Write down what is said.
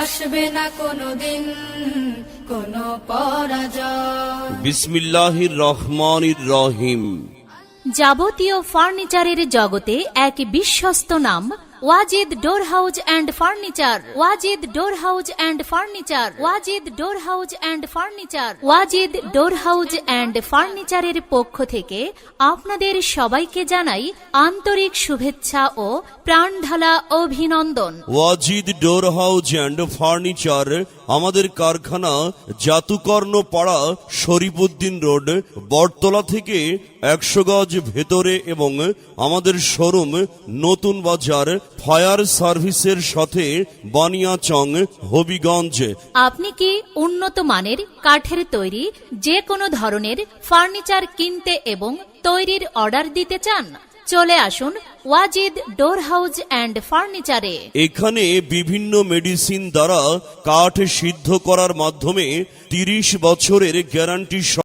আসবে না কোনোদিন কোনো পরাজয়। বিসমিল্লাহির রহমানির রহিম। যাবতীয় ফার্নিচারের জগতে এক বিশ্বস্ত নাম Wajid door house and furniture. Wajid door house and furniture. Wajid door house and furniture. Wajid door house and ফার্নিচারের পক্ষ থেকে আপনাদের সবাইকে জানাই আন্তরিক শুভেচ্ছা ও প্রাণঢালা অভিনন্দন। Wajid door house and furniture আমাদের কারখানা জাতুকর্ণ পাড়া শরীফউদ্দিন রোড বটতলা থেকে 100 গজ ভেতরে এবং আমাদের শোরুম নতুন বাজার ফায়ার সার্ভিসের সাথে বানিয়াচং হবিগঞ্জ। আপনি কি উন্নত মানের কাঠের তৈরি যে কোনো ধরনের ফার্নিচার কিনতে এবং তৈরির অর্ডার দিতে চান? চলে আসুন ওয়াজিদ ডোর হাউজ অ্যান্ড ফার্নিচারে। এখানে বিভিন্ন মেডিসিন দ্বারা কাঠ সিদ্ধ করার মাধ্যমে 30 বছরের গ্যারান্টি